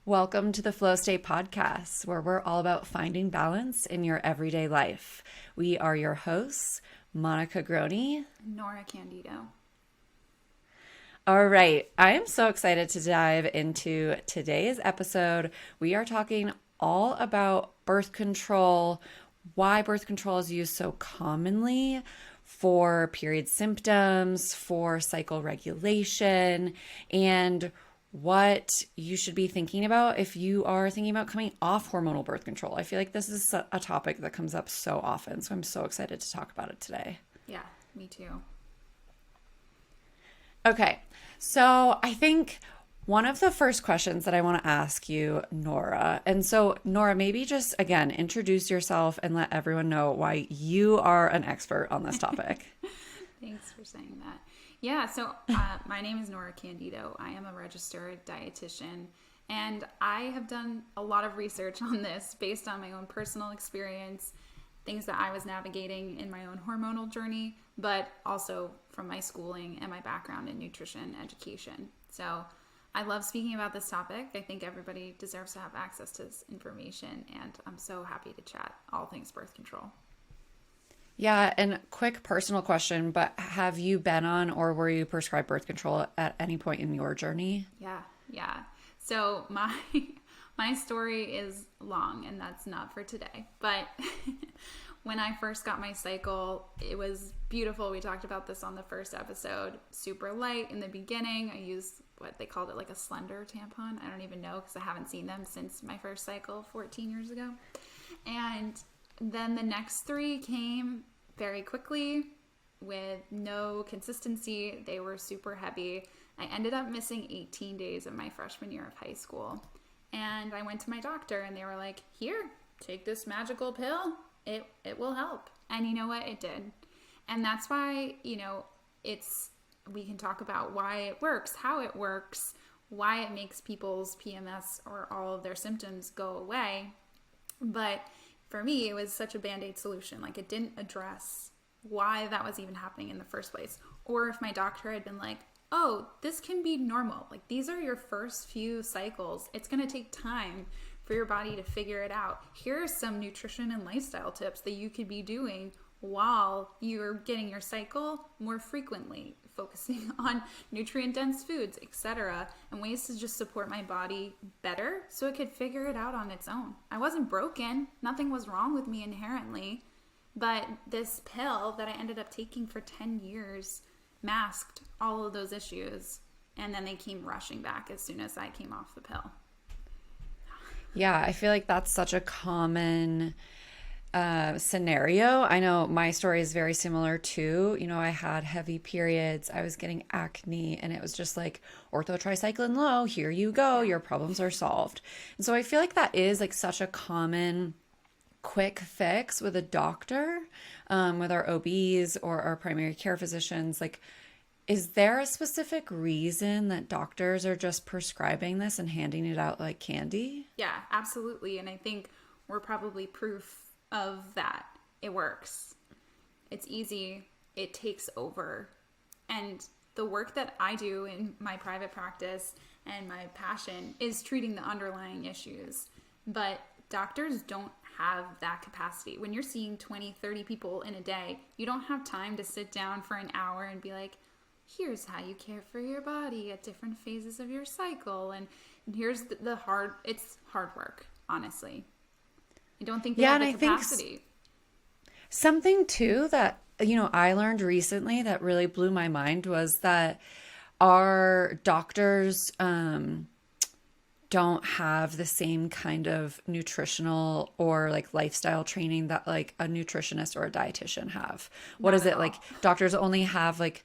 Welcome to the Flow State Podcast, where we're all about finding balance in your everyday life. We are your hosts, Monica Groney. Nora Candido. All right, I am so excited to dive into today's episode. We are talking all about birth control, why birth control is used so commonly for period symptoms, for cycle regulation, and what you should be thinking about if you are thinking about coming off hormonal birth control. I feel like this is a topic that comes up so often, so I'm so excited to talk about it today. Yeah, me too. Okay, so I think one of the first questions that I want to ask you, Nora, and so Nora, maybe just again, introduce yourself and let everyone know why you are an expert on this topic. Thanks for saying that. Yeah, so my name is Nora Candido. I am a registered dietitian, and I have done a lot of research on this based on my own personal experience, things that I was navigating in my own hormonal journey, but also from my schooling and my background in nutrition education. So I love speaking about this topic. I think everybody deserves to have access to this information, and I'm so happy to chat all things birth control. Yeah, and quick personal question, but have you been on or were you prescribed birth control at any point in your journey? Yeah. So my story is long, and that's not for today. But when I first got my cycle, it was beautiful. We talked about this on the first episode. Super light in the beginning. I used what they called it, like a slender tampon. I don't even know because I haven't seen them since my first cycle 14 years ago. And then the next three came very quickly with no consistency. They were super heavy. I ended up missing 18 days of my freshman year of high school. And I went to my doctor and they were like, here, take this magical pill. It will help. And you know what? It did. And that's why, we can talk about why it works, how it works, why it makes people's PMS or all of their symptoms go away. But for me, it was such a Band-Aid solution. Like, it didn't address why that was even happening in the first place. Or if my doctor had been like, oh, this can be normal. Like, these are your first few cycles. It's going to take time for your body to figure it out. Here are some nutrition and lifestyle tips that you could be doing while you're getting your cycle more frequently, focusing on nutrient-dense foods, etc., and ways to just support my body better so it could figure it out on its own. I wasn't broken. Nothing was wrong with me inherently, but this pill that I ended up taking for 10 years masked all of those issues, and then they came rushing back as soon as I came off the pill. Yeah, I feel like that's such a common scenario. I know my story is very similar too. I had heavy periods, I was getting acne, and it was just like orthotricycline low, here you go, your problems are solved. And so I feel like that is like such a common quick fix with a doctor, with our OBs or our primary care physicians. Like, is there a specific reason that doctors are just prescribing this and handing it out like candy? Yeah, absolutely. And I think we're probably proof of that. It works. It's easy. It takes over. And the work that I do in my private practice and my passion is treating the underlying issues. But doctors don't have that capacity. When you're seeing 20, 30 people in a day, you don't have time to sit down for an hour and be like, here's how you care for your body at different phases of your cycle. And here's it's hard work, honestly. I don't think they have the capacity. I think something too that, I learned recently that really blew my mind was that our doctors don't have the same kind of nutritional or like lifestyle training that like a nutritionist or a dietitian have. What is it? Like, doctors only have like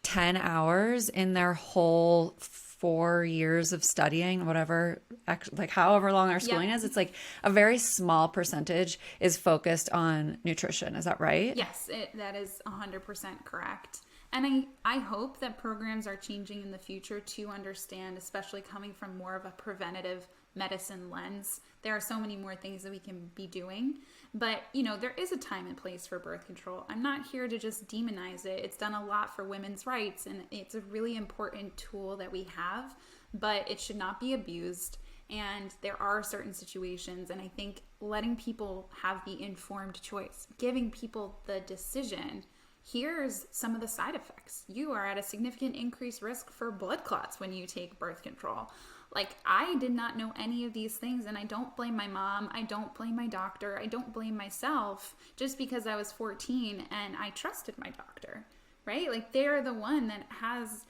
10 hours in their whole 4 years of studying, whatever, like however long our schooling is. It's like a very small percentage is focused on nutrition. Is that right? Yes, that is 100% correct. And I hope that programs are changing in the future to understand, especially coming from more of a preventative medicine lens. There are so many more things that we can be doing. But, there is a time and place for birth control. I'm not here to just demonize it. It's done a lot for women's rights, and it's a really important tool that we have, but it should not be abused. And there are certain situations, and I think letting people have the informed choice, giving people the decision, here's some of the side effects. You are at a significant increased risk for blood clots when you take birth control. Like, I did not know any of these things, and I don't blame my mom. I don't blame my doctor. I don't blame myself just because I was 14 and I trusted my doctor, right? Like, they're the one that has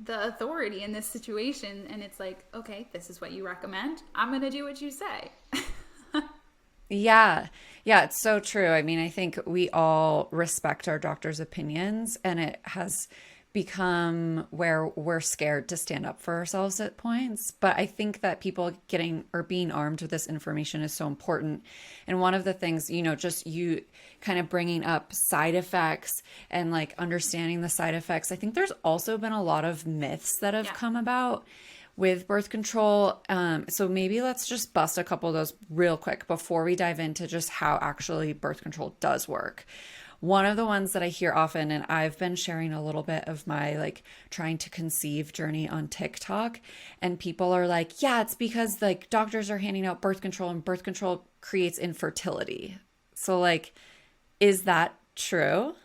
the authority in this situation, and it's like, okay, this is what you recommend. I'm going to do what you say. Yeah. Yeah, it's so true. I mean, I think we all respect our doctor's opinions, and it has become where we're scared to stand up for ourselves at points. But I think that people getting or being armed with this information is so important. And one of the things, just you kind of bringing up side effects and like understanding the side effects. I think there's also been a lot of myths that have come about with birth control. So maybe let's just bust a couple of those real quick before we dive into just how actually birth control does work. One of the ones that I hear often, and I've been sharing a little bit of my like trying to conceive journey on TikTok, and people are like, yeah, it's because like doctors are handing out birth control and birth control creates infertility. So like, is that true?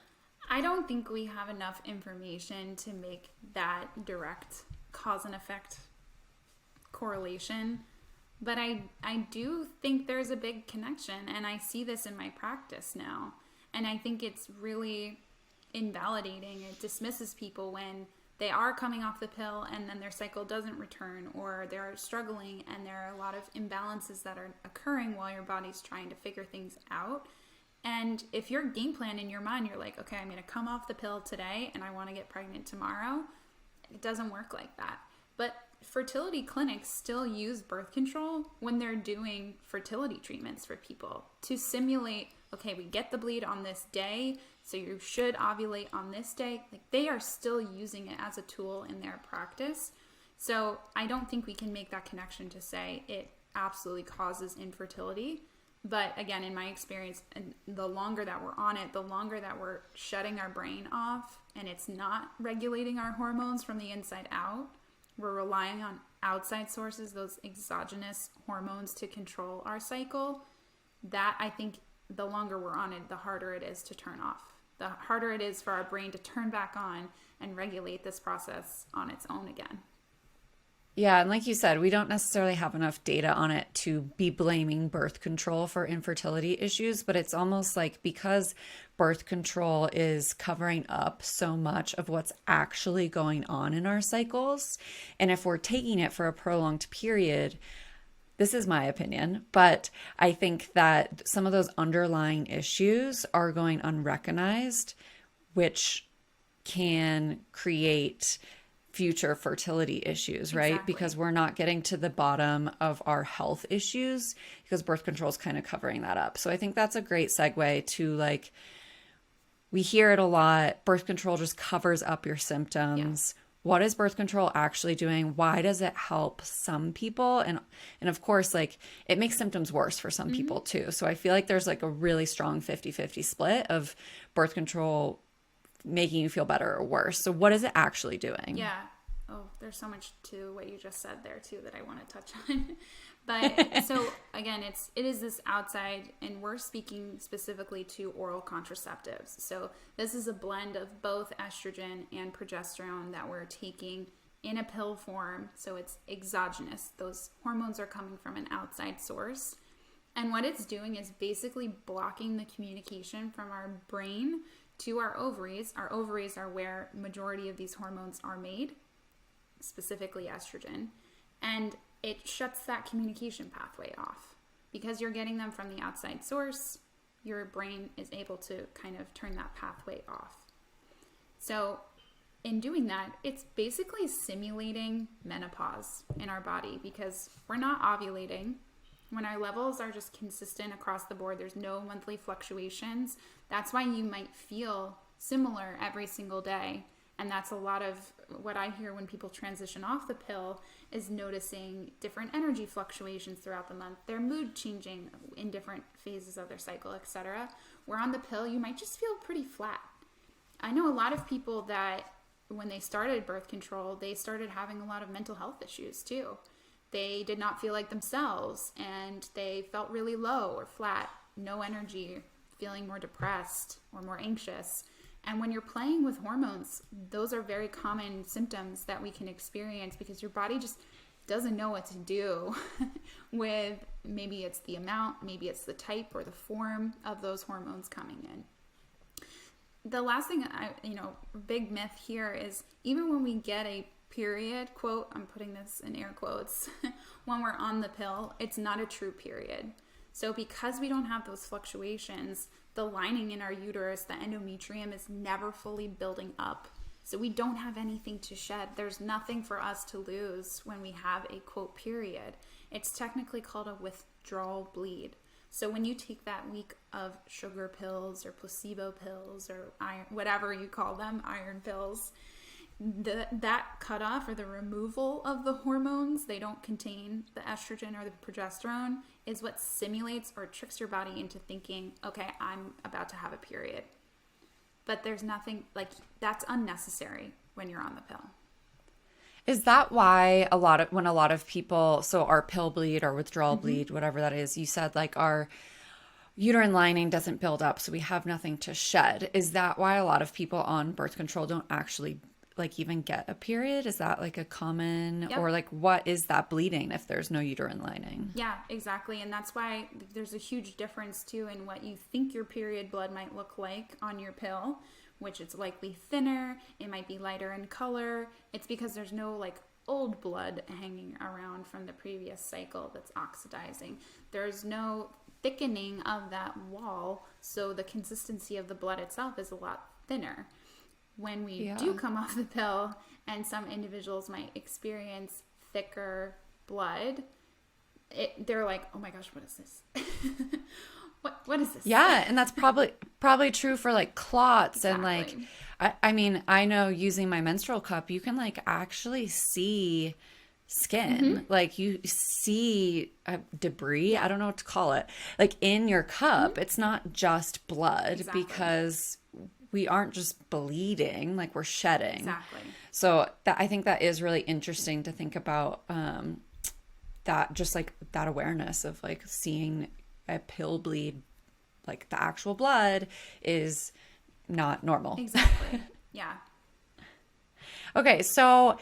I don't think we have enough information to make that direct cause and effect correlation. But I do think there's a big connection, and I see this in my practice now. And I think it's really invalidating. It dismisses people when they are coming off the pill and then their cycle doesn't return, or they're struggling and there are a lot of imbalances that are occurring while your body's trying to figure things out. And if your game plan in your mind, you're like, okay, I'm going to come off the pill today and I want to get pregnant tomorrow, it doesn't work like that. But fertility clinics still use birth control when they're doing fertility treatments for people to simulate, okay, we get the bleed on this day, so you should ovulate on this day. Like, they are still using it as a tool in their practice. So I don't think we can make that connection to say it absolutely causes infertility. But again, in my experience, and the longer that we're on it, the longer that we're shutting our brain off and it's not regulating our hormones from the inside out, we're relying on outside sources, those exogenous hormones to control our cycle. That, I think, the longer we're on it, the harder it is to turn off. The harder it is for our brain to turn back on and regulate this process on its own again. Yeah, and like you said, we don't necessarily have enough data on it to be blaming birth control for infertility issues, but it's almost like because birth control is covering up so much of what's actually going on in our cycles, and if we're taking it for a prolonged period, this is my opinion, but I think that some of those underlying issues are going unrecognized, which can create future fertility issues, right? Exactly. Because we're not getting to the bottom of our health issues because birth control is kind of covering that up. So I think that's a great segue to like, we hear it a lot. Birth control just covers up your symptoms. Yeah. What is birth control actually doing? Why does it help some people? And of course, like, it makes symptoms worse for some people too. So I feel like there's like a really strong 50-50 split of birth control making you feel better or worse. So what is it actually doing? Yeah. Oh, there's so much to what you just said there too that I want to touch on. But so again, it is this outside, and we're speaking specifically to oral contraceptives. So this is a blend of both estrogen and progesterone that we're taking in a pill form. So it's exogenous. Those hormones are coming from an outside source. And what it's doing is basically blocking the communication from our brain to our ovaries. Our ovaries are where majority of these hormones are made, specifically estrogen. And it shuts that communication pathway off. Because you're getting them from the outside source, your brain is able to kind of turn that pathway off. So in doing that, it's basically simulating menopause in our body because we're not ovulating. When our levels are just consistent across the board, there's no monthly fluctuations. That's why you might feel similar every single day. And that's a lot of what I hear when people transition off the pill is noticing different energy fluctuations throughout the month, their mood changing in different phases of their cycle, etc. Where on the pill, you might just feel pretty flat. I know a lot of people that when they started birth control, they started having a lot of mental health issues too. they did not feel like themselves, and they felt really low or flat, no energy, feeling more depressed or more anxious. And when you're playing with hormones, those are very common symptoms that we can experience because your body just doesn't know what to do with, maybe it's the amount, maybe it's the type or the form of those hormones coming in. The last thing, big myth here is even when we get a period, quote, I'm putting this in air quotes, when we're on the pill, it's not a true period. So because we don't have those fluctuations, the lining in our uterus, the endometrium, is never fully building up. So we don't have anything to shed. There's nothing for us to lose when we have a quote period. It's technically called a withdrawal bleed. So when you take that week of sugar pills or placebo pills or iron, whatever you call them, iron pills, that cutoff or the removal of the hormones, they don't contain the estrogen or the progesterone, is what simulates or tricks your body into thinking, okay, I'm about to have a period. But there's nothing, like, that's unnecessary when you're on the pill. Is that why when a lot of people, so our pill bleed or withdrawal bleed, whatever that is, you said like our uterine lining doesn't build up, so we have nothing to shed. Is that why a lot of people on birth control don't actually like even get a period? Is that like a common, or like what is that bleeding if there's no uterine lining? Yeah, exactly. And that's why there's a huge difference too in what you think your period blood might look like on your pill, which it's likely thinner, it might be lighter in color. It's because there's no like old blood hanging around from the previous cycle that's oxidizing. There's no thickening of that wall, so the consistency of the blood itself is a lot thinner. When we do come off the pill, and some individuals might experience thicker blood, they're like, oh my gosh, what is this? What is this? Yeah, and that's probably true for like clots. Exactly. And like, I mean, I know using my menstrual cup, you can like actually see skin, like you see debris, I don't know what to call it, like in your cup. It's not just blood, because we aren't just bleeding, like we're shedding. Exactly. So I think that is really interesting to think about, that just like that awareness of like seeing a pill bleed, like the actual blood is not normal. Exactly. Yeah. Okay. So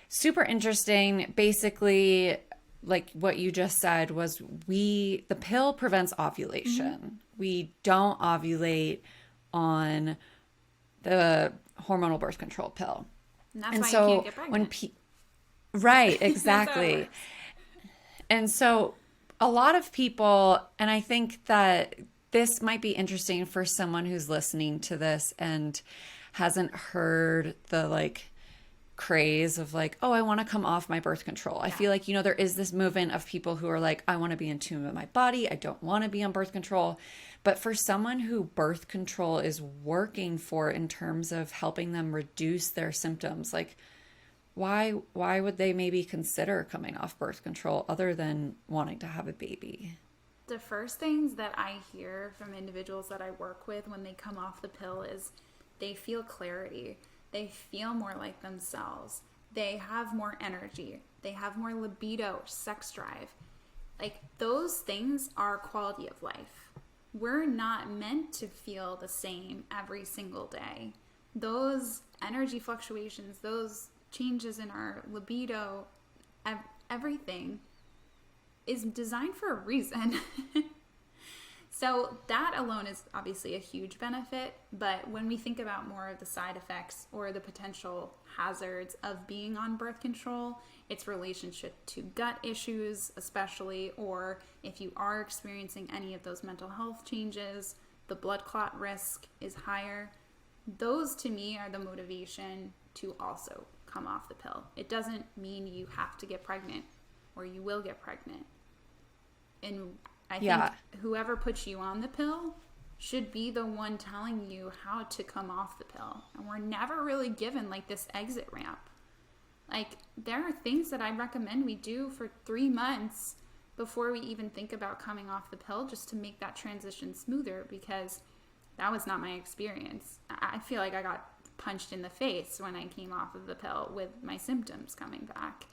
super interesting. Basically, like what you just said was the pill prevents ovulation. We don't ovulate on the hormonal birth control pill. And that's why you can't get pregnant. Right, exactly. And so a lot of people, and I think that this might be interesting for someone who's listening to this and hasn't heard the like craze of like, oh, I want to come off my birth control. I feel like, there is this movement of people who are like, I want to be in tune with my body. I don't want to be on birth control. But for someone who birth control is working for in terms of helping them reduce their symptoms, like why would they maybe consider coming off birth control other than wanting to have a baby? The first things that I hear from individuals that I work with when they come off the pill is they feel clarity. They feel more like themselves. They have more energy. They have more libido, sex drive. Like those things are quality of life. We're not meant to feel the same every single day. Those energy fluctuations, those changes in our libido, everything is designed for a reason. So that alone is obviously a huge benefit, but when we think about more of the side effects or the potential hazards of being on birth control, its relationship to gut issues especially, or if you are experiencing any of those mental health changes, the blood clot risk is higher. Those to me are the motivation to also come off the pill. It doesn't mean you have to get pregnant or you will get pregnant. And I think whoever puts you on the pill should be the one telling you how to come off the pill. And we're never really given like this exit ramp. Like there are things that I recommend we do for 3 months before we even think about coming off the pill, just to make that transition smoother, because that was not my experience. I feel like I got punched in the face when I came off of the pill with my symptoms coming back.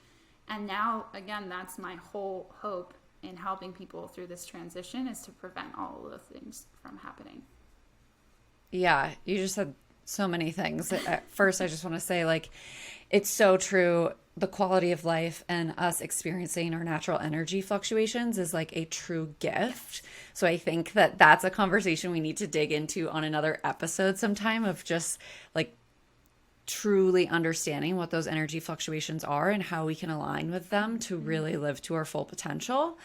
And now, again, that's my whole hope in helping people through this transition, is to prevent all of those things from happening. Yeah, you just said so many things. At first, I just want to say, like, it's so true. The quality of life and us experiencing our natural energy fluctuations is like a true gift. So I think that that's a conversation we need to dig into on another episode sometime, of just like truly understanding what those energy fluctuations are and how we can align with them to really live to our full potential.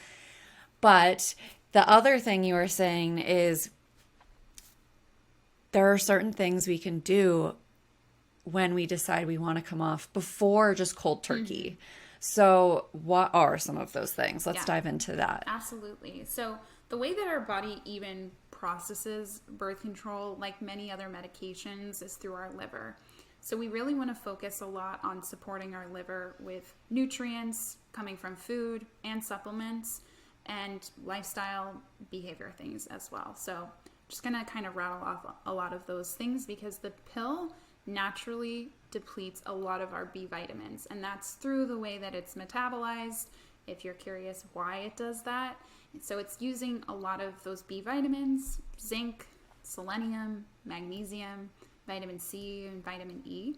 But the other thing you were saying is there are certain things we can do when we decide we want to come off before just cold turkey. So what are some of those things? Let's dive into that. Absolutely. So the way that our body even processes birth control, like many other medications, is through our liver. So we really want to focus a lot on supporting our liver with nutrients coming from food and supplements, and lifestyle behavior things as well. So I'm just going to kind of rattle off a lot of those things, because the pill naturally depletes a lot of our B vitamins, and that's through the way that it's metabolized, if you're curious why it does that. So it's using a lot of those B vitamins, zinc, selenium, magnesium, vitamin C, and vitamin E.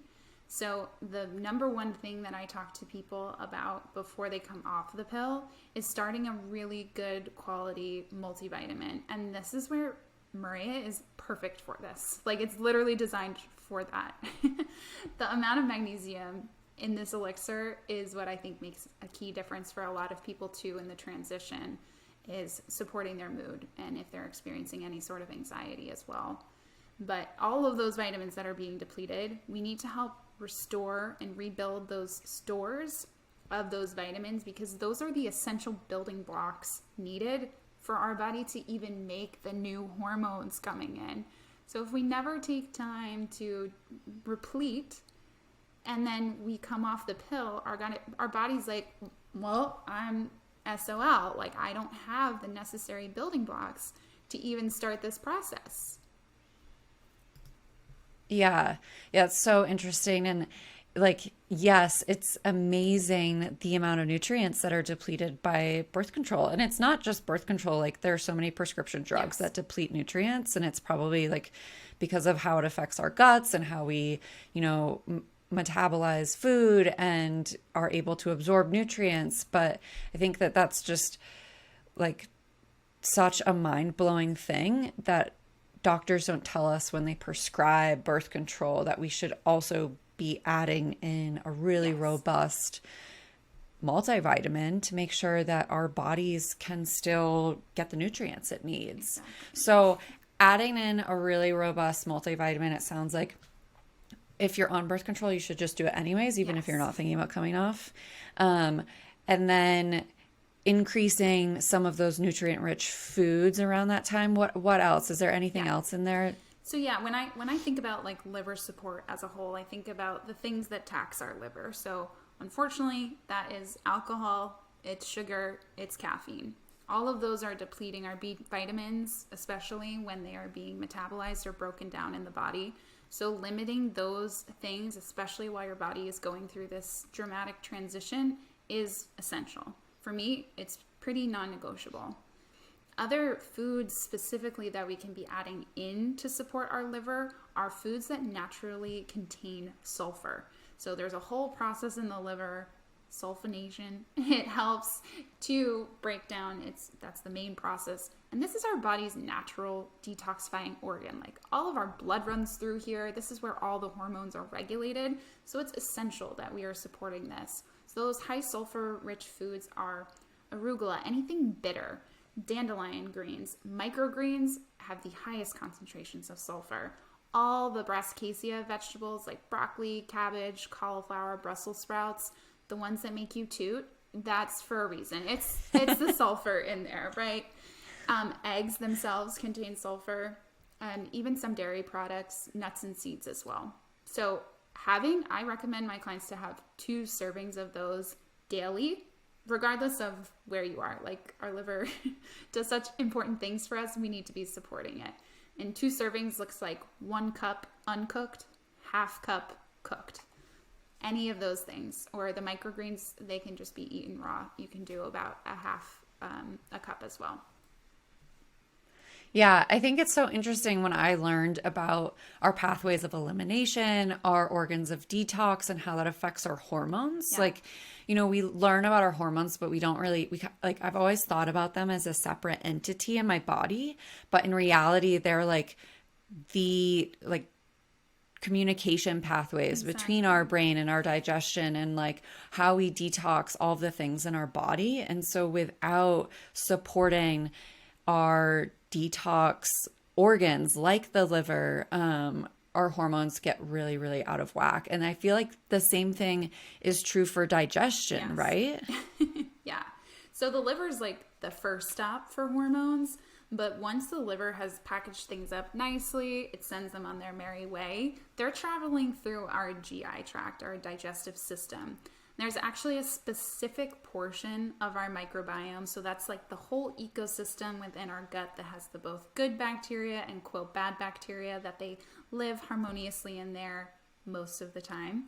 So the number one thing that I talk to people about before they come off the pill is starting a really good quality multivitamin. And this is where Maria is perfect for this. Like, it's literally designed for that. The amount of magnesium in this elixir is what I think makes a key difference for a lot of people too in the transition, is supporting their mood and if they're experiencing any sort of anxiety as well. But all of those vitamins that are being depleted, we need to help restore and rebuild those stores of those vitamins, because those are the essential building blocks needed for our body to even make the new hormones coming in. So if we never take time to replete, and then we come off the pill, our body's like, well, I'm SOL. Like, I don't have the necessary building blocks to even start this process. Yeah. Yeah, it's so interesting. And like, yes, it's amazing the amount of nutrients that are depleted by birth control. And it's not just birth control. Like, there are so many prescription drugs that deplete nutrients. And it's probably like because of how it affects our guts and how we, metabolize food and are able to absorb nutrients. But I think that that's just like such a mind-blowing thing that doctors don't tell us when they prescribe birth control, that we should also be adding in a really robust multivitamin to make sure that our bodies can still get the nutrients it needs. Exactly. So adding in a really robust multivitamin, it sounds like if you're on birth control, you should just do it anyways, even if you're not thinking about coming off. And then increasing some of those nutrient-rich foods around that time. What else? Is there anything else in there? So when I think about like liver support as a whole, I think about the things that tax our liver. So unfortunately, that is alcohol, it's sugar, it's caffeine. All of those are depleting our B vitamins, especially when they are being metabolized or broken down in the body. So limiting those things, especially while your body is going through this dramatic transition, is essential. For me, it's pretty non-negotiable. Other foods specifically that we can be adding in to support our liver are foods that naturally contain sulfur. So there's a whole process in the liver, sulfonation. It helps to break down, that's the main process. And this is our body's natural detoxifying organ. Like, all of our blood runs through here. This is where all the hormones are regulated. So it's essential that we are supporting this. So those high sulfur rich foods are arugula, anything bitter, dandelion greens, microgreens have the highest concentrations of sulfur. All the brassicaceae vegetables like broccoli, cabbage, cauliflower, Brussels sprouts, the ones that make you toot, that's for a reason. It's the sulfur in there, right? Eggs themselves contain sulfur, and even some dairy products, nuts and seeds as well. So I recommend my clients to have 2 servings of those daily, regardless of where you are. Like, our liver does such important things for us, we need to be supporting it. And 2 servings looks like 1 cup uncooked, half cup cooked. any of those things. Or the microgreens, they can just be eaten raw. You can do about a half a cup as well. Yeah, I think it's so interesting when I learned about our pathways of elimination, our organs of detox, and how that affects our hormones. Yeah. Like, we learn about our hormones, but we don't really, like, I've always thought about them as a separate entity in my body, but in reality, they're like the, like, communication pathways between our brain and our digestion and like how we detox all the things in our body. And so without supporting our detox organs like the liver, our hormones get really, really out of whack. And I feel like the same thing is true for digestion, Yes. right? Yeah. So the liver is like the first stop for hormones, but once the liver has packaged things up nicely, it sends them on their merry way. They're traveling through our GI tract, our digestive system. There's actually a specific portion of our microbiome, so that's like the whole ecosystem within our gut that has the both good bacteria and quote bad bacteria, that they live harmoniously in there most of the time.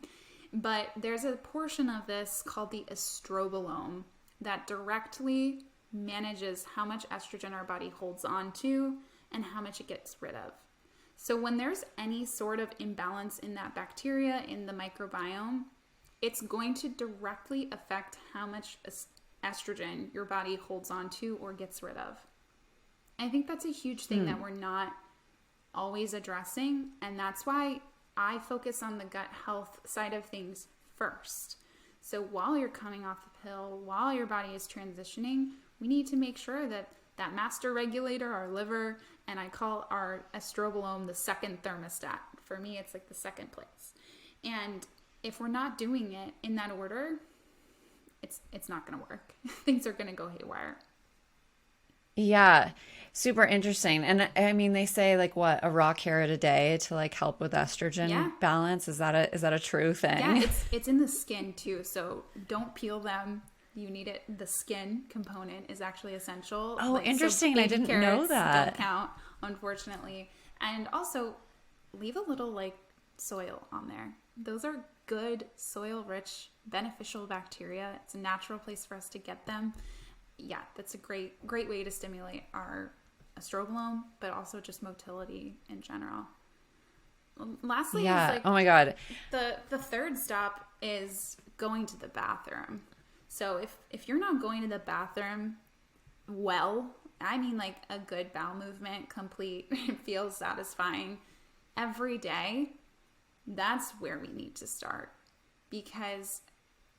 But there's a portion of this called the estrobolome that directly manages how much estrogen our body holds on to and how much it gets rid of. So when there's any sort of imbalance in that bacteria, in the microbiome, it's going to directly affect how much estrogen your body holds on to or gets rid of. I think that's a huge thing that we're not always addressing, and that's why I focus on the gut health side of things first. So while you're coming off the pill, while your body is transitioning, we need to make sure that that master regulator, our liver, and I call our estrobolome the second thermostat. For me, it's like the second place. And if we're not doing it in that order, it's not going to work. Things are going to go haywire. Yeah, super interesting. And I mean, they say like what, a raw carrot a day to like help with estrogen balance. Is that a true thing? Yeah, it's in the skin too. So don't peel them. You need it. The skin component is actually essential. Oh, like, interesting. So I didn't know that. Don't count, unfortunately. And also leave a little like soil on there. Those are good soil-rich, beneficial bacteria. It's a natural place for us to get them. Yeah, that's a great way to stimulate our estrobolome, but also just motility in general. Lastly, yeah. is like oh my God. The third stop is going to the bathroom. So if you're not going to the bathroom well, I mean like a good bowel movement, complete, feels satisfying every day, that's where we need to start. Because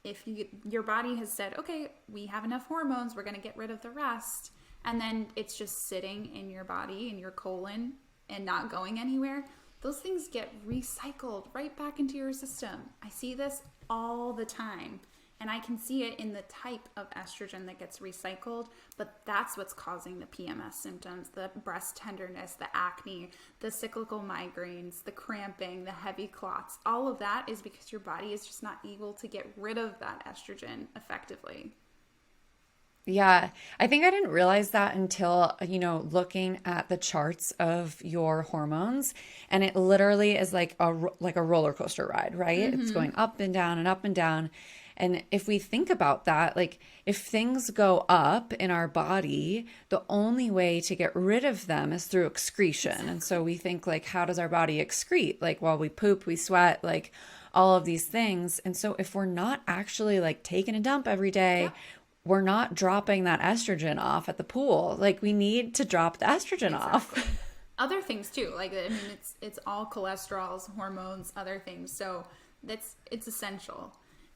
if your body has said, okay, we have enough hormones, we're going to get rid of the rest, and then it's just sitting in your body, in your colon, and not going anywhere, those things get recycled right back into your system. I see this all the time. And I can see it in the type of estrogen that gets recycled, but that's what's causing the PMS symptoms, the breast tenderness, the acne, the cyclical migraines, the cramping, the heavy clots. All of that is because your body is just not able to get rid of that estrogen effectively. Yeah, I think I didn't realize that until, looking at the charts of your hormones, and it literally is like a roller coaster ride, right? It's going up and down and up and down. And if we think about that, like if things go up in our body, the only way to get rid of them is through excretion. Exactly. And so we think like, how does our body excrete? Like, well, we poop, we sweat, like all of these things. And so if we're not actually like taking a dump every day, we're not dropping that estrogen off at the pool. Like we need to drop the estrogen off. Other things too. Like, I mean, it's all cholesterols, hormones, other things. So it's essential.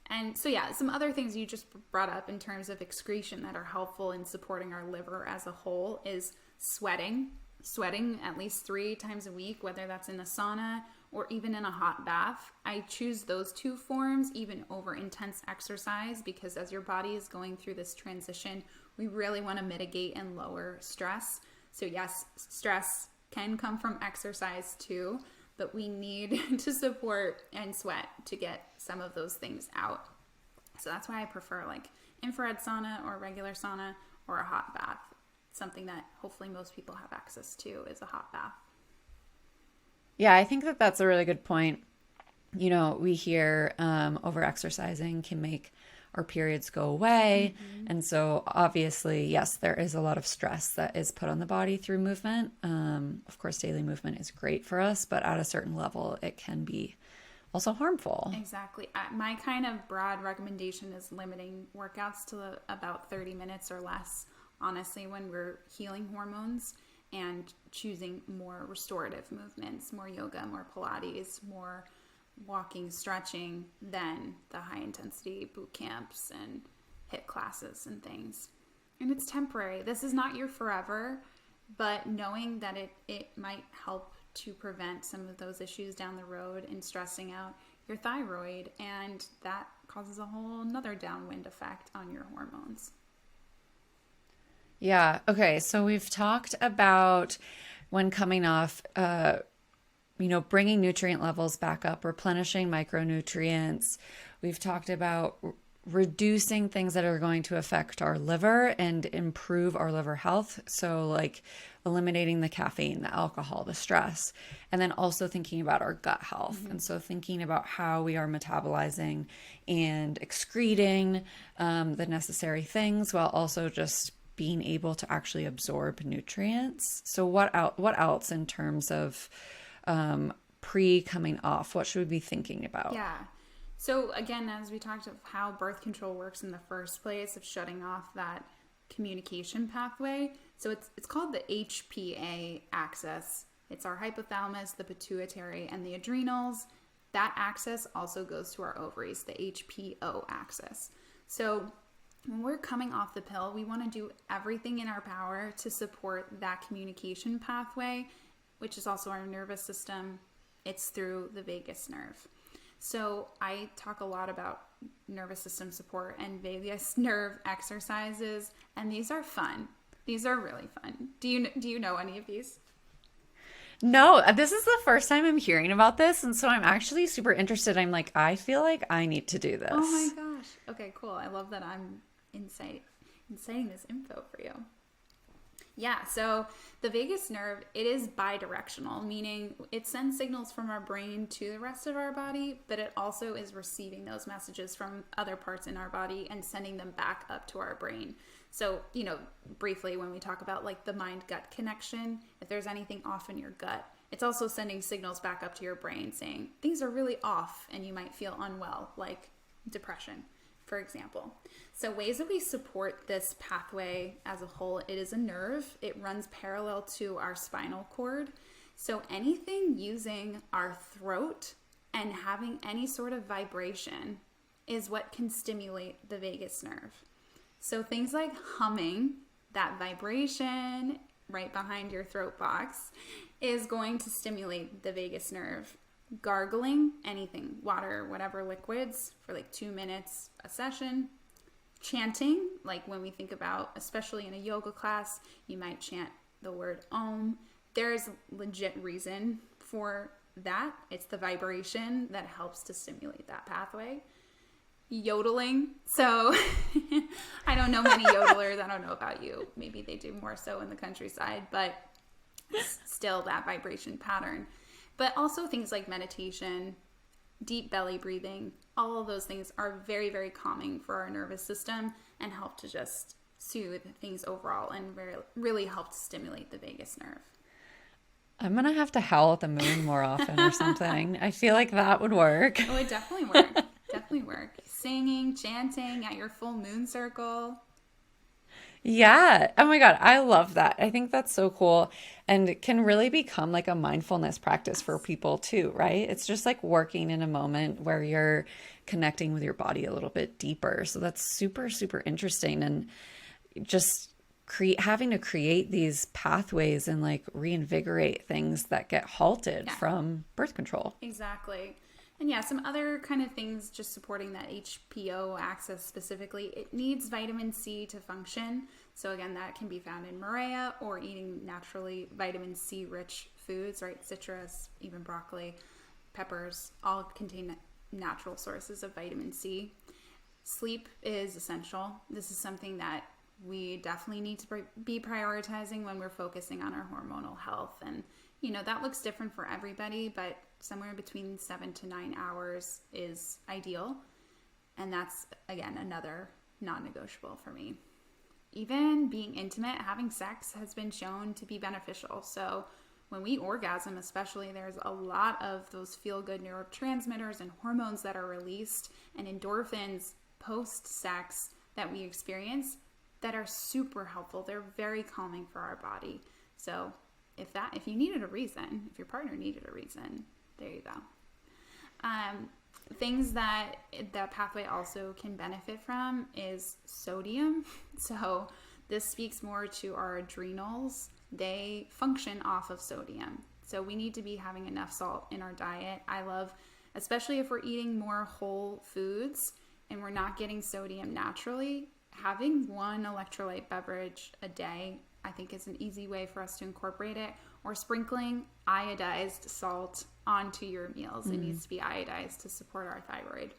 And so, yeah, some other things you just brought up in terms of excretion that are helpful in supporting our liver as a whole is sweating. Sweating at least 3 times a week, whether that's in a sauna or even in a hot bath. I choose those 2 forms even over intense exercise because as your body is going through this transition, we really want to mitigate and lower stress. So yes, stress can come from exercise too, but we need to support and sweat to get some of those things out. So that's why I prefer like infrared sauna or regular sauna or a hot bath. Something that hopefully most people have access to is a hot bath. Yeah, I think that that's a really good point. we hear over exercising can make our periods go away. And so obviously, yes, there is a lot of stress that is put on the body through movement. Of course, daily movement is great for us, but at a certain level, it can be also harmful. Exactly. My kind of broad recommendation is limiting workouts to about 30 minutes or less, honestly, when we're healing hormones, and choosing more restorative movements, more yoga, more Pilates, more walking, stretching than the high intensity boot camps and HIIT classes and things. And it's temporary. This is not your forever, but knowing that it might help to prevent some of those issues down the road and stressing out your thyroid, and that causes a whole nother downwind effect on your hormones. Yeah. Okay. So we've talked about when coming off, bringing nutrient levels back up, replenishing micronutrients. We've talked about reducing things that are going to affect our liver and improve our liver health. So, like eliminating the caffeine, the alcohol, the stress, and then also thinking about our gut health. And so, thinking about how we are metabolizing and excreting the necessary things while also just being able to actually absorb nutrients. So, what else in terms of pre coming off? What should we be thinking about? Yeah. So again, as we talked of how birth control works in the first place, of shutting off that communication pathway. So it's called the HPA axis. It's our hypothalamus, the pituitary, and the adrenals. That axis also goes to our ovaries, the HPO axis. So when we're coming off the pill, we want to do everything in our power to support that communication pathway, which is also our nervous system. It's through the vagus nerve. So I talk a lot about nervous system support and vagus nerve exercises, and these are fun. These are really fun. Do you know any of these? No, this is the first time I'm hearing about this, and so I'm actually super interested. I'm like, I feel like I need to do this. Oh my gosh. Okay, cool. I love that I'm inciting this info for you. Yeah, so the vagus nerve, it is bidirectional, meaning it sends signals from our brain to the rest of our body, but it also is receiving those messages from other parts in our body and sending them back up to our brain. So, briefly, when we talk about like the mind-gut connection, if there's anything off in your gut, it's also sending signals back up to your brain saying things are really off and you might feel unwell, like depression, for example. So ways that we support this pathway as a whole, it is a nerve. It runs parallel to our spinal cord. So anything using our throat and having any sort of vibration is what can stimulate the vagus nerve. So things like humming, that vibration right behind your throat box, is going to stimulate the vagus nerve. Gargling, anything, water, whatever liquids, for like 2 minutes a session. Chanting, like when we think about, especially in a yoga class, you might chant the word Om. There's legit reason for that. It's the vibration that helps to stimulate that pathway. Yodeling. So I don't know many yodelers. I don't know about you. Maybe they do more so in the countryside, but still that vibration pattern. But also things like meditation, deep belly breathing, all of those things are very, very calming for our nervous system and help to just soothe things overall and really help to stimulate the vagus nerve. I'm going to have to howl at the moon more often or something. I feel like that would work. Oh, it definitely work. Definitely work. Singing, chanting at your full moon circle. Yeah. Oh my God. I love that. I think that's so cool and it can really become like a mindfulness practice for people too, right? It's just like working in a moment where you're connecting with your body a little bit deeper. So that's super, super interesting. And just having to create these pathways and like reinvigorate things that get halted from birth control. Exactly. And yeah, some other kind of things just supporting that HPO axis specifically. It needs vitamin C to function. So again, that can be found in Marea or eating naturally vitamin C rich foods, right? Citrus, even broccoli, peppers, all contain natural sources of vitamin C. Sleep is essential. This is something that we definitely need to be prioritizing when we're focusing on our hormonal health. And, that looks different for everybody, but somewhere between 7 to 9 hours is ideal. And that's, again, another non-negotiable for me. Even being intimate, having sex has been shown to be beneficial. So when we orgasm, especially, there's a lot of those feel-good neurotransmitters and hormones that are released, and endorphins post-sex that we experience that are super helpful. They're very calming for our body. So if you needed a reason, if your partner needed a reason, there you go. Things that pathway also can benefit from is sodium. So this speaks more to our adrenals. They function off of sodium. So we need to be having enough salt in our diet. I love, especially if we're eating more whole foods and we're not getting sodium naturally, having one electrolyte beverage a day, I think, is an easy way for us to incorporate it, or sprinkling iodized salt onto your meals. It needs to be iodized to support our thyroid.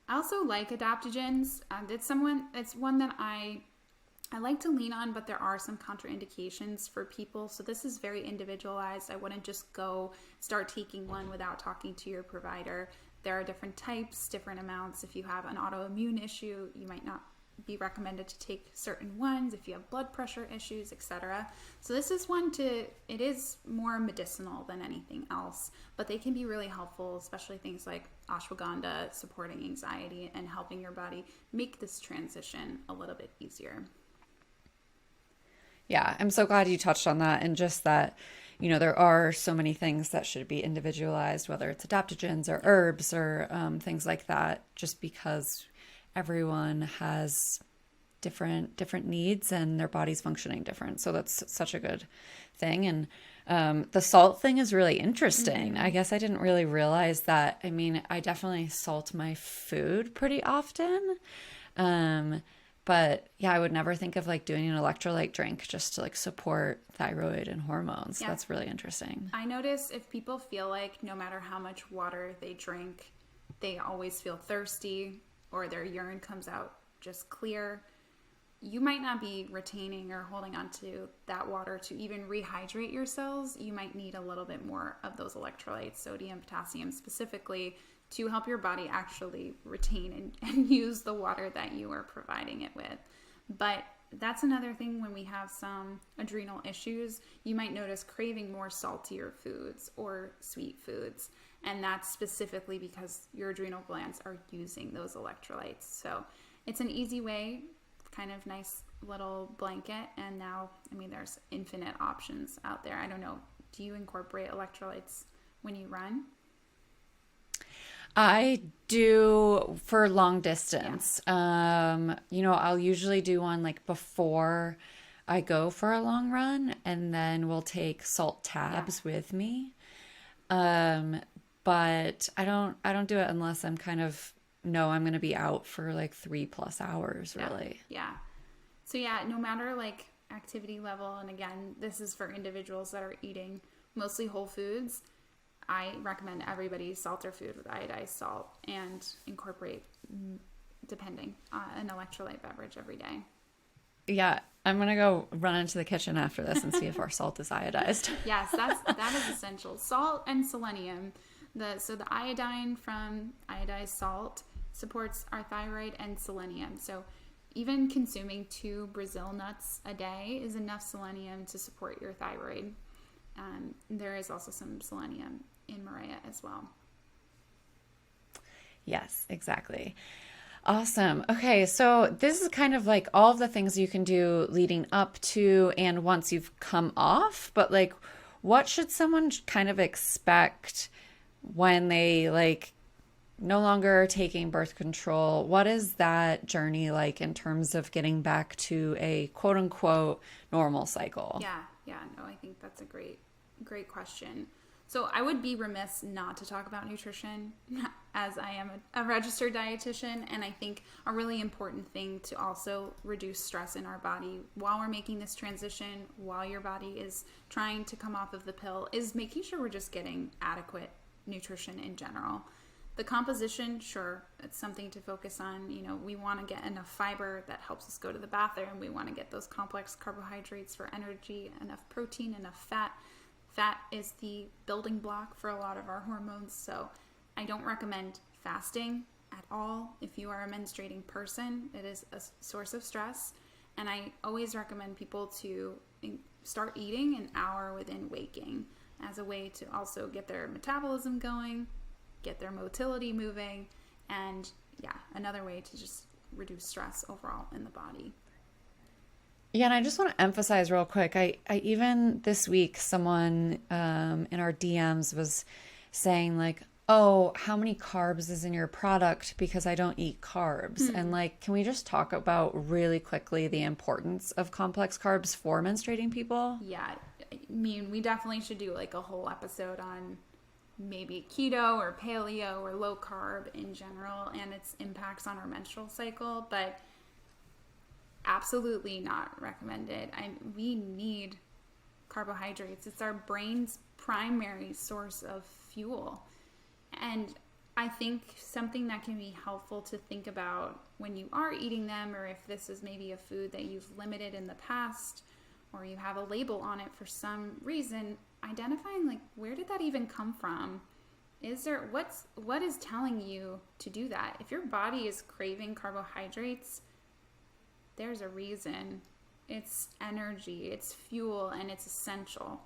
I also like adaptogens. It's one that I like to lean on, but there are some contraindications for people. So this is very individualized. I wouldn't just go start taking one without talking to your provider. There are different types, different amounts. If you have an autoimmune issue, you might not be recommended to take certain ones. If you have blood pressure issues, etc. So this is it is more medicinal than anything else, but they can be really helpful, especially things like ashwagandha, supporting anxiety and helping your body make this transition a little bit easier. Yeah, I'm so glad you touched on that, and just that, there are so many things that should be individualized, whether it's adaptogens or herbs or things like that, just because everyone has different needs and their body's functioning different. So that's such a good thing. And the salt thing is really interesting. I guess I didn't really realize that. I mean, I definitely salt my food pretty often. But yeah, I would never think of like doing an electrolyte drink just to like support thyroid and hormones. Yeah. That's really interesting. I notice if people feel like no matter how much water they drink, they always feel thirsty, or their urine comes out just clear, you might not be retaining or holding on to that water to even rehydrate your cells. You might need a little bit more of those electrolytes, sodium, potassium specifically, to help your body actually retain and use the water that you are providing it with. But that's another thing. When we have some adrenal issues, you might notice craving more saltier foods or sweet foods. And that's specifically because your adrenal glands are using those electrolytes. So it's an easy way, kind of nice little blanket. And now, there's infinite options out there. I don't know. Do you incorporate electrolytes when you run? I do for long distance. Yeah. I'll usually do one like before I go for a long run, and then we'll take salt tabs with me. But I don't do it unless I'm kind of know I'm going to be out for like 3+ hours, really. Yeah. So yeah, no matter like activity level, and again, this is for individuals that are eating mostly whole foods, I recommend everybody salt their food with iodized salt and incorporate, depending, an electrolyte beverage every day. Yeah, I'm going to go run into the kitchen after this and see if our salt is iodized. Yes, that is essential. Salt and selenium. So the iodine from iodized salt supports our thyroid and selenium. So even consuming 2 Brazil nuts a day is enough selenium to support your thyroid. There is also some selenium in Maria as well. Yes, exactly. Awesome. Okay, so this is kind of like all of the things you can do leading up to and once you've come off, but like what should someone kind of expect when they like no longer taking birth control? What is that journey like in terms of getting back to a quote unquote normal cycle? Yeah, no, I think that's a great question. So I would be remiss not to talk about nutrition, as I am a registered dietitian, and I think a really important thing to also reduce stress in our body while we're making this transition, while your body is trying to come off of the pill, is making sure we're just getting adequate nutrition in general. The composition, sure, it's something to focus on. We want to get enough fiber that helps us go to the bathroom. We want to get those complex carbohydrates for energy, enough protein, enough fat fat is the building block for a lot of our hormones. So I don't recommend fasting at all. If you are a menstruating person, it is a source of stress. And I always recommend people to start eating an hour within waking as a way to also get their metabolism going, get their motility moving, and another way to just reduce stress overall in the body. Yeah, and I just want to emphasize real quick. I even this week, someone in our DMs was saying like, "Oh, how many carbs is in your product? Because I don't eat carbs." And like, can we just talk about really quickly the importance of complex carbs for menstruating people? Yeah, I mean, we definitely should do like a whole episode on maybe keto or paleo or low carb in general and its impacts on our menstrual cycle, but absolutely not recommended. We need carbohydrates. It's our brain's primary source of fuel. And I think something that can be helpful to think about when you are eating them, or if this is maybe a food that you've limited in the past, or you have a label on it for some reason, identifying like, where did that even come from? What is telling you to do that? If your body is craving carbohydrates, there's a reason. It's energy, it's fuel, and it's essential.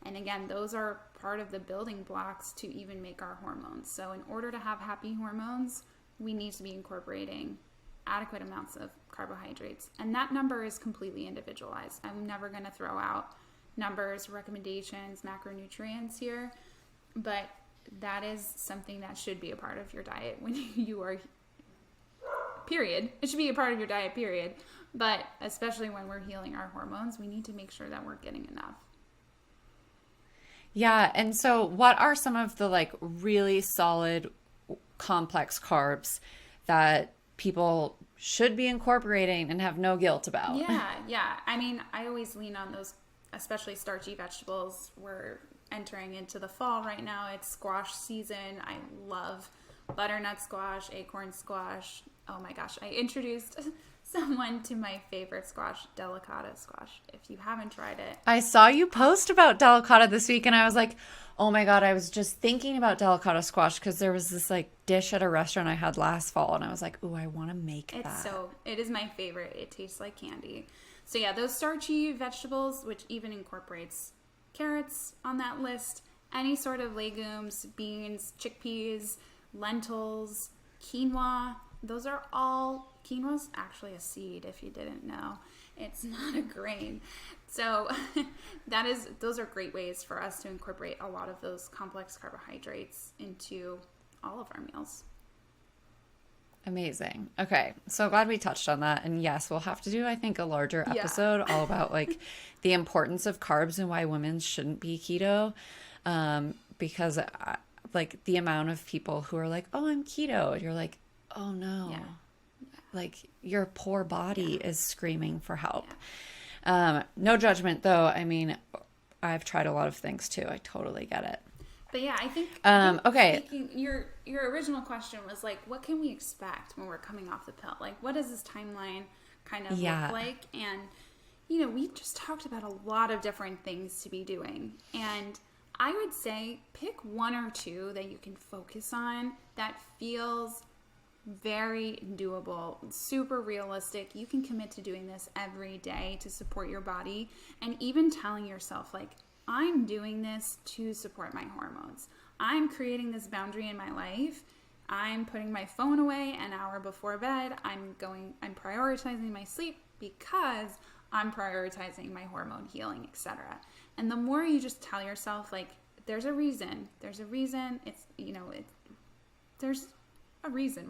And again, those are part of the building blocks to even make our hormones. So in order to have happy hormones, we need to be incorporating adequate amounts of carbohydrates. And that number is completely individualized. I'm never going to throw out numbers, recommendations, macronutrients here, but that is something that should be a part of your diet when you are, period. It should be a part of your diet, period. But especially when we're healing our hormones, we need to make sure that we're getting enough. Yeah, and so what are some of the like really solid complex carbs that people should be incorporating and have no guilt about? Yeah. I mean, I always lean on those, especially starchy vegetables. We're entering into the fall right now. It's squash season. I love butternut squash, acorn squash. Oh my gosh, I introduced someone to my favorite squash, delicata squash. If you haven't tried it. I saw you post about delicata this week and I was like, oh my God, I was just thinking about delicata squash because there was this like dish at a restaurant I had last fall and I was like, ooh, I want to make that. It is my favorite. It tastes like candy. So yeah, those starchy vegetables, which even incorporates carrots on that list, any sort of legumes, beans, chickpeas, lentils, quinoa, those are all, quinoa's actually a seed if you didn't know. It's not a grain. So those are great ways for us to incorporate a lot of those complex carbohydrates into all of our meals. Amazing. Okay. So glad we touched on that. And yes, we'll have to do, I think, a larger episode all about like the importance of carbs and why women shouldn't be keto. Because like the amount of people who are like, oh, I'm keto. And you're like, oh no. Yeah. Like your poor body is screaming for help. Yeah. No judgment though. I mean, I've tried a lot of things too. I totally get it. But yeah, I think okay. Your original question was like, what can we expect when we're coming off the pill? Like, what does this timeline kind of look like? And we just talked about a lot of different things to be doing. And I would say pick one or two that you can focus on that feels very doable, super realistic. You can commit to doing this every day to support your body, and even telling yourself like, I'm doing this to support my hormones. I'm creating this boundary in my life. I'm putting my phone away an hour before bed. I'm prioritizing my sleep because I'm prioritizing my hormone healing, etc. And the more you just tell yourself like, there's a reason, there's a reason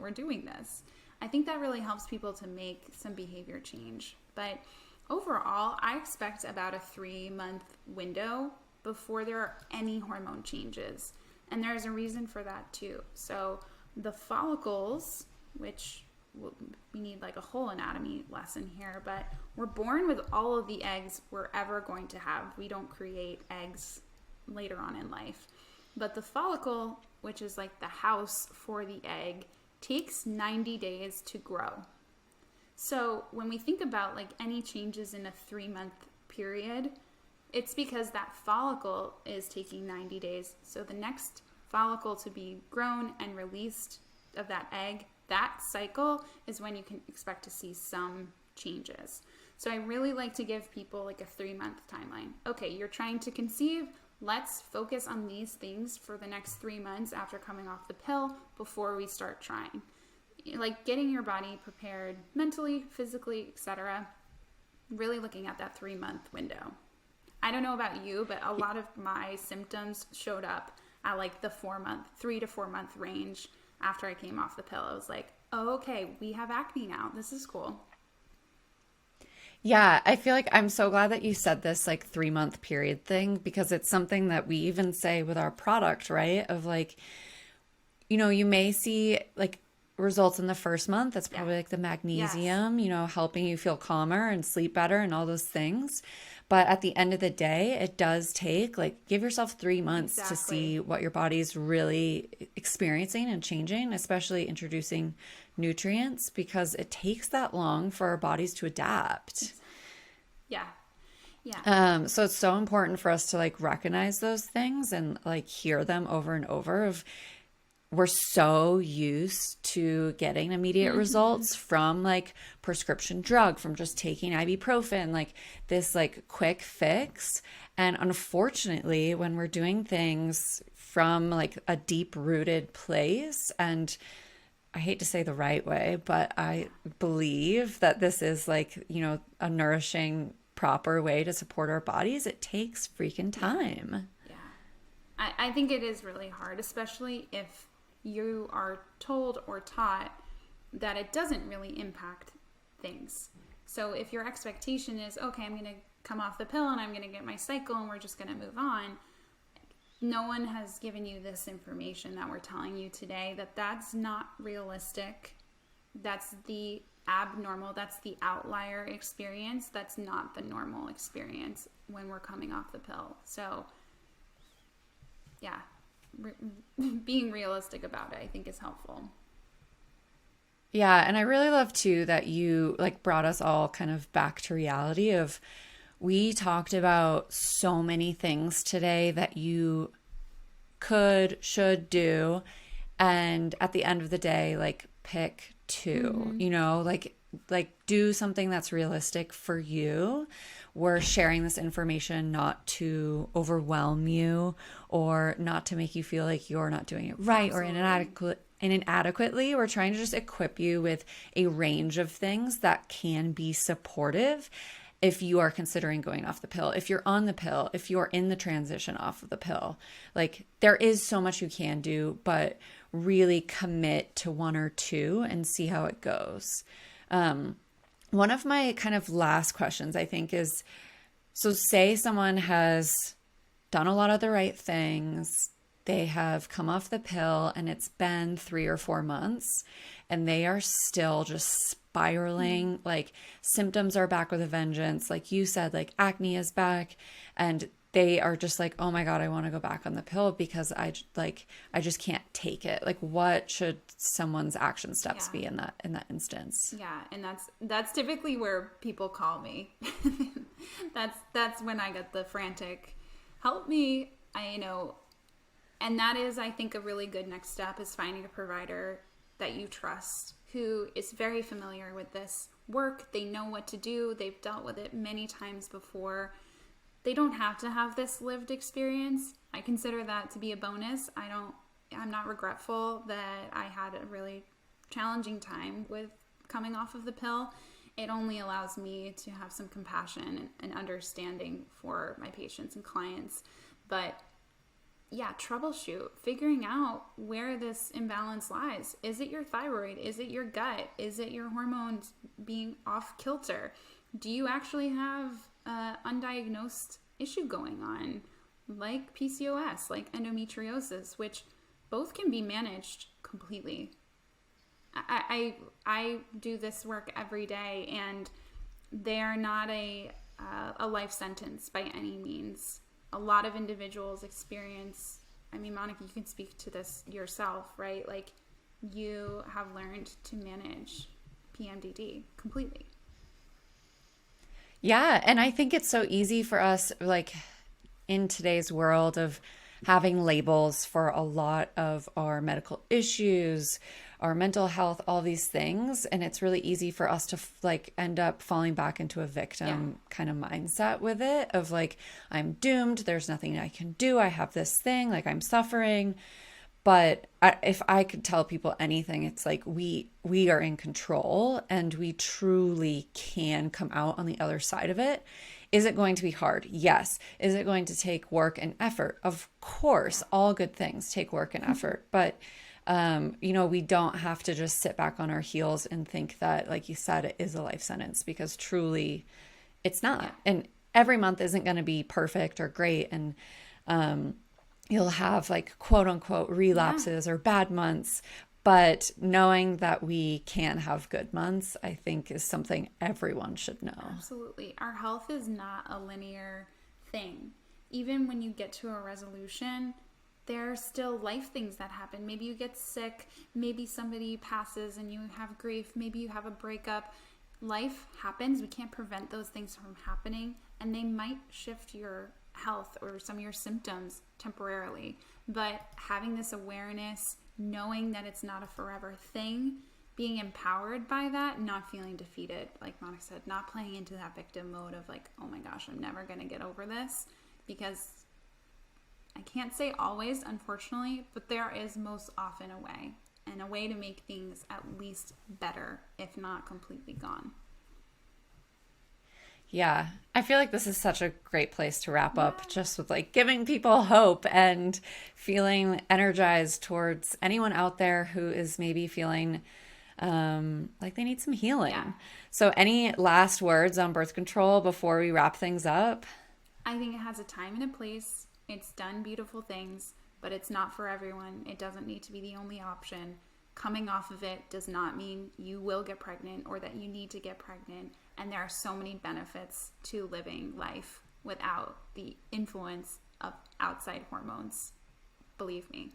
we're doing this. I think that really helps people to make some behavior change. But overall, I expect about a 3-month window before there are any hormone changes. And there's a reason for that too. So the follicles, which we need like a whole anatomy lesson here, but we're born with all of the eggs we're ever going to have. We don't create eggs later on in life. But the follicle, which is like the house for the egg, takes 90 days to grow. So when we think about like any changes in a 3-month period, It's because that follicle is taking 90 days. So the next follicle to be grown and released of that egg, that cycle is when you can expect to see some changes. So I really like to give people like a 3-month timeline. Okay, you're trying to conceive. Let's focus on these things for the next 3 months after coming off the pill before we start trying. Like getting your body prepared mentally, physically, etc. Really looking at that 3-month window. I don't know about you, but a lot of my symptoms showed up at like the 3 to 4 month range after I came off the pill. I was like, oh, okay, we have acne now. This is cool. Yeah, I feel like I'm so glad that you said this like 3-month period thing, because it's something that we even say with our product, right? Of like, you may see like results in the first month. That's probably like the magnesium, helping you feel calmer and sleep better and all those things. But at the end of the day, it does take like, give yourself 3 months to see what your body's really experiencing and changing, especially introducing nutrients, because it takes that long for our bodies to adapt. Yeah. So it's so important for us to like recognize those things and like hear them over and over. We're so used to getting immediate results from like prescription drug, from just taking ibuprofen, like this like quick fix. And unfortunately, when we're doing things from like a deep rooted place, and I hate to say the right way, but I believe that this is like, a nourishing, proper way to support our bodies, it takes freaking time. Yeah. I think it is really hard, especially if you are told or taught that it doesn't really impact things. So if your expectation is, okay, I'm going to come off the pill and I'm going to get my cycle and we're just going to move on, no one has given you this information that we're telling you today, that's not realistic. That's the abnormal, that's the outlier experience. That's not the normal experience when we're coming off the pill. So yeah, being realistic about it, I think, is helpful. Yeah, and I really love too that you like brought us all kind of back to reality of, we talked about so many things today that you should do, and at the end of the day, like pick 2, like do something that's realistic for you. We're sharing this information not to overwhelm you or not to make you feel like you're not doing it right. Absolutely. Or inadequately. We're trying to just equip you with a range of things that can be supportive if you are considering going off the pill, if you're on the pill, if you're in the transition off of the pill. Like, there is so much you can do, but really commit to 1 or 2 and see how it goes. One of my kind of last questions, I think, is, so say someone has done a lot of the right things, they have come off the pill, and it's been 3 or 4 months, and they are still just spiraling. Like, symptoms are back with a vengeance. Like you said, like acne is back, and they are just like, oh my God, I want to go back on the pill because I just can't take it. Like, what should someone's action steps be in that instance? Yeah. And that's typically where people call me. that's when I get the frantic, help me. And that is, I think, a really good next step, is finding a provider that you trust, who is very familiar with this work. They know what to do. They've dealt with it many times before. They don't have to have this lived experience. I consider that to be a bonus. I'm not regretful that I had a really challenging time with coming off of the pill. It only allows me to have some compassion and understanding for my patients and clients. But yeah, troubleshoot, figuring out where this imbalance lies. Is it your thyroid? Is it your gut? Is it your hormones being off kilter? Do you actually have undiagnosed issue going on, like PCOS, like endometriosis, which both can be managed completely? I do this work every day, and they are not a life sentence by any means. A lot of individuals experience, Monica, you can speak to this yourself, right? Like, you have learned to manage PMDD completely. Yeah, and I think it's so easy for us, like in today's world of having labels for a lot of our medical issues, our mental health, all these things, and it's really easy for us to like end up falling back into a Yeah. victim kind of mindset with it of like I'm doomed, there's nothing I can do, I have this thing, like I'm suffering. But if I could tell people anything, it's like we are in control and we truly can come out on the other side of it. Is it going to be hard? Yes. Is it going to take work and effort? Of course, all good things take work and effort. But we don't have to just sit back on our heels and think that, like you said, it is a life sentence because truly it's not. And every month isn't going to be perfect or great. And you'll have like quote unquote Yeah. relapses or bad months. But knowing that we can have good months, I think is something everyone should know. Absolutely. Our health is not a linear thing. Even when you get to a resolution, there are still life things that happen. Maybe you get sick, maybe somebody passes and you have grief, maybe you have a breakup. Life happens. We can't prevent those things from happening, and they might shift your health or some of your symptoms temporarily. But having this awareness, knowing that it's not a forever thing, being empowered by that, not feeling defeated, like Monica said, not playing into that victim mode of like, oh my gosh, I'm never going to get over this. Because I can't say always, unfortunately, but there is most often a way, and a way to make things at least better, if not completely gone. Yeah, I feel like this is such a great place to wrap Yeah. up, just with like giving people hope and feeling energized towards anyone out there who is maybe feeling like they need some Yeah. healing. So, any last words on birth control before we wrap things up? I think it has a time and a place. It's done beautiful things, but it's not for everyone. It doesn't need to be the only option. Coming off of it does not mean you will get pregnant or that you need to get pregnant. And there are so many benefits to living life without the influence of outside hormones. Believe me.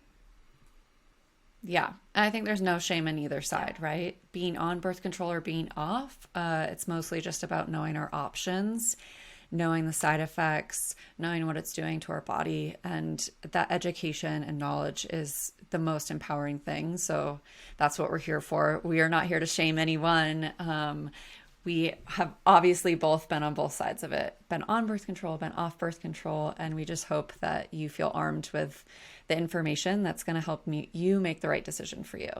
Yeah, I think there's no shame in either Yeah. side, right? Being on birth control or being off, it's mostly just about knowing our options, knowing the side effects, knowing what it's doing to our body. And that education and knowledge is the most empowering thing. So that's what we're here for. We are not here to shame anyone. We have obviously both been on both sides of it, been on birth control, been off birth control, and we just hope that you feel armed with the information that's going to help you make the right decision for you.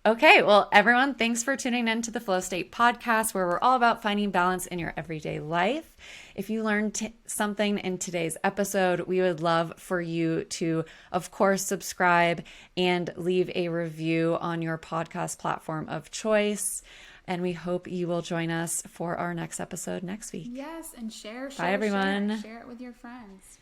Okay, well, everyone, thanks for tuning in to the Flow State podcast, where we're all about finding balance in your everyday life. If you learned something in today's episode, we would love for you to, of course, subscribe and leave a review on your podcast platform of choice. And we hope you will join us for our next episode next week. Yes, and share, Bye, everyone. share it with your friends.